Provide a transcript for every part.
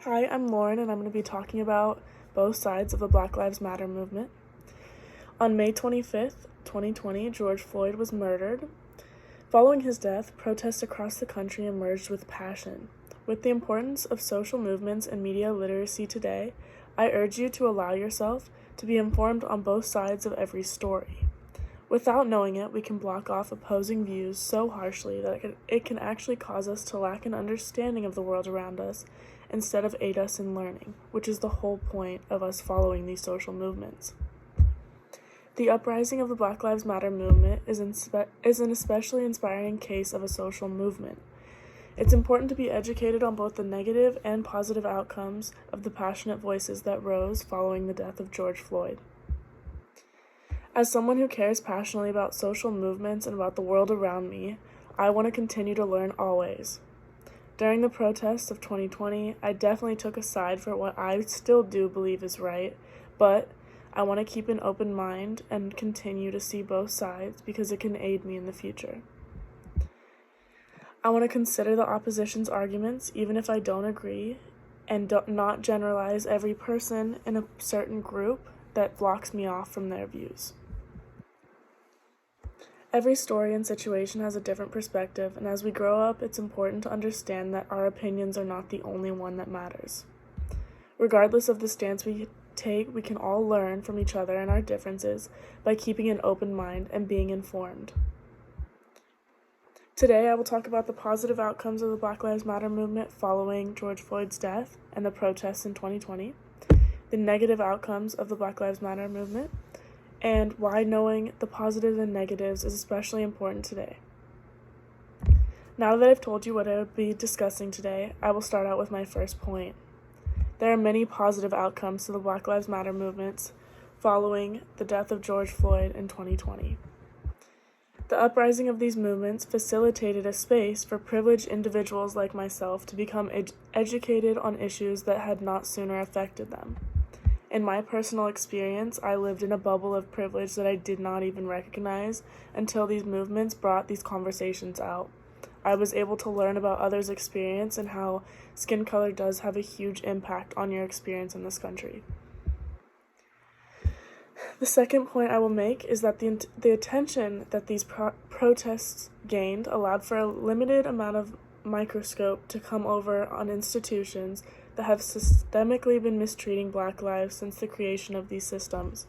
Hi, I'm Lauren, and I'm going to be talking about both sides of the Black Lives Matter movement. On May 25th, 2020, George Floyd was murdered. Following his death, protests across the country emerged with passion. With the importance of social movements and media literacy today, I urge you to allow yourself to be informed on both sides of every story. Without knowing it, we can block off opposing views so harshly that it can actually cause us to lack an understanding of the world around us instead of aid us in learning, which is the whole point of us following these social movements. The uprising of the Black Lives Matter movement is an especially inspiring case of a social movement. It's important to be educated on both the negative and positive outcomes of the passionate voices that rose following the death of George Floyd. As someone who cares passionately about social movements and about the world around me, I want to continue to learn always. During the protests of 2020, I definitely took a side for what I still do believe is right, but I want to keep an open mind and continue to see both sides because it can aid me in the future. I want to consider the opposition's arguments even if I don't agree, and not generalize every person in a certain group that blocks me off from their views. Every story and situation has a different perspective, and as we grow up, it's important to understand that our opinions are not the only one that matters. Regardless of the stance we take, we can all learn from each other and our differences by keeping an open mind and being informed. Today, I will talk about the positive outcomes of the Black Lives Matter movement following George Floyd's death and the protests in 2020, the negative outcomes of the Black Lives Matter movement, and why knowing the positives and negatives is especially important today. Now that I've told you what I will be discussing today, I will start out with my first point. There are many positive outcomes to the Black Lives Matter movements following the death of George Floyd in 2020. The uprising of these movements facilitated a space for privileged individuals like myself to become educated on issues that had not sooner affected them. In my personal experience, I lived in a bubble of privilege that I did not even recognize until these movements brought these conversations out. I was able to learn about others' experience and how skin color does have a huge impact on your experience in this country. The second point I will make is that the attention that these protests gained allowed for a limited amount of microscope to come over on institutions that have systemically been mistreating Black lives since the creation of these systems.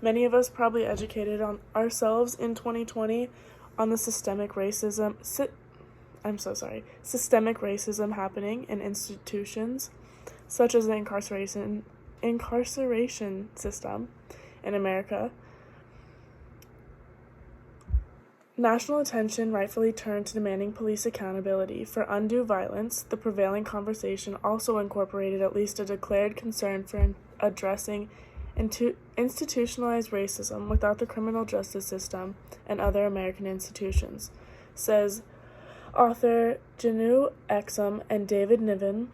Many of us probably educated on ourselves in 2020 on the systemic racism happening in institutions, such as the incarceration system in America. National attention rightfully turned to demanding police accountability for undue violence. The prevailing conversation also incorporated at least a declared concern for addressing institutionalized racism without the criminal justice system and other American institutions, says author Janu Exum and David Niven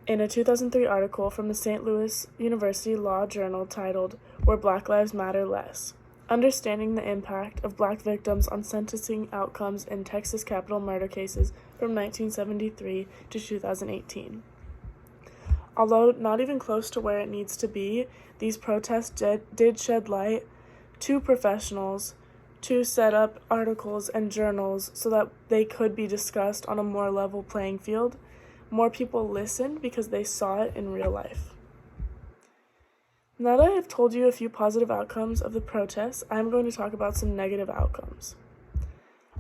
in a 2003 article from the St. Louis University Law Journal titled "Where Black Lives Matter Less: Understanding the Impact of Black Victims on Sentencing Outcomes in Texas Capital Murder Cases from 1973 to 2018. Although not even close to where it needs to be, these protests did shed light to professionals to set up articles and journals so that they could be discussed on a more level playing field. More people listened because they saw it in real life. Now that I have told you a few positive outcomes of the protests, I'm going to talk about some negative outcomes.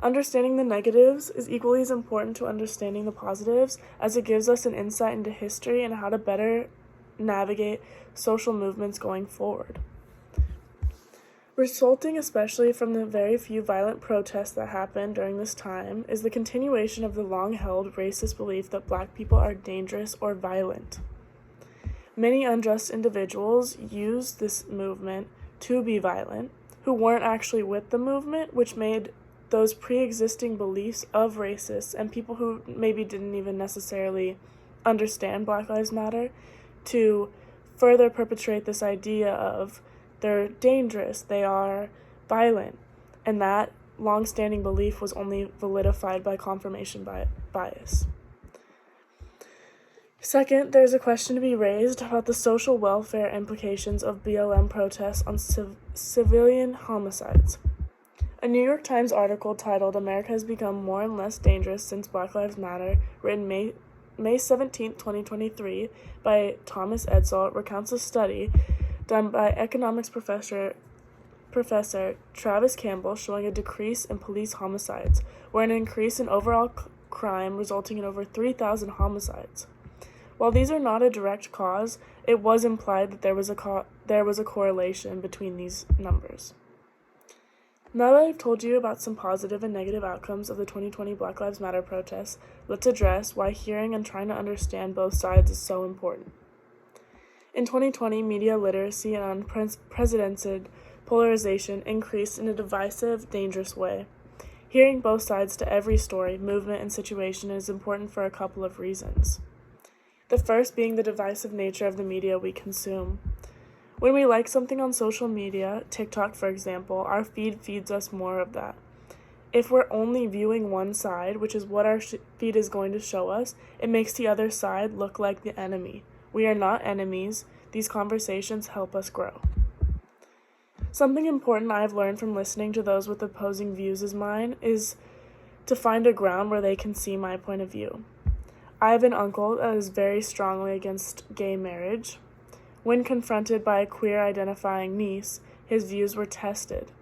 Understanding the negatives is equally as important to understanding the positives, as it gives us an insight into history and how to better navigate social movements going forward. Resulting especially from the very few violent protests that happened during this time is the continuation of the long-held racist belief that Black people are dangerous or violent. Many unjust individuals used this movement to be violent, who weren't actually with the movement, which made those pre-existing beliefs of racists and people who maybe didn't even necessarily understand Black Lives Matter to further perpetrate this idea of they're dangerous, they are violent, and that long-standing belief was only validified by confirmation bias. Second, there is a question to be raised about the social welfare implications of BLM protests on civilian homicides. A New York Times article titled "America Has Become More and Less Dangerous Since Black Lives Matter," written May 17, 2023, by Thomas Edsall, recounts a study done by economics professor Travis Campbell showing a decrease in police homicides, or an increase in overall crime resulting in over 3,000 homicides. While these are not a direct cause, it was implied that there was a correlation between these numbers. Now that I've told you about some positive and negative outcomes of the 2020 Black Lives Matter protests, let's address why hearing and trying to understand both sides is so important. In 2020, media literacy and unprecedented polarization increased in a divisive, dangerous way. Hearing both sides to every story, movement, and situation is important for a couple of reasons. The first being the divisive nature of the media we consume. When we like something on social media, TikTok for example, our feed feeds us more of that. If we're only viewing one side, which is what our feed is going to show us, it makes the other side look like the enemy. We are not enemies. These conversations help us grow. Something important I've learned from listening to those with opposing views as mine is to find a ground where they can see my point of view. I have an uncle that is very strongly against gay marriage. When confronted by a queer-identifying niece, his views were tested.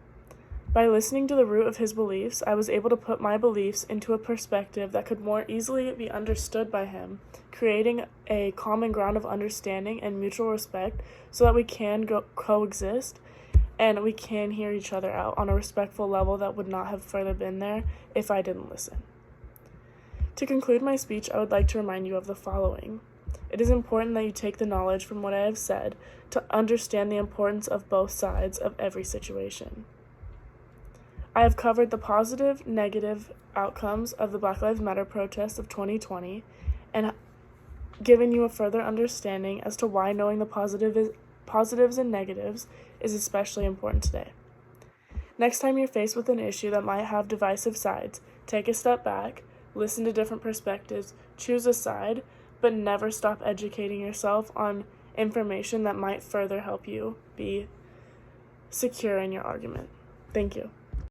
By listening to the root of his beliefs, I was able to put my beliefs into a perspective that could more easily be understood by him, creating a common ground of understanding and mutual respect so that we can coexist and we can hear each other out on a respectful level that would not have further been there if I didn't listen. To conclude my speech, I would like to remind you of the following. It is important that you take the knowledge from what I have said to understand the importance of both sides of every situation. I have covered the positive, negative outcomes of the Black Lives Matter protests of 2020 and given you a further understanding as to why knowing the positives and negatives is especially important today. Next time you're faced with an issue that might have divisive sides, take a step back, listen to different perspectives, choose a side, but never stop educating yourself on information that might further help you be secure in your argument. Thank you.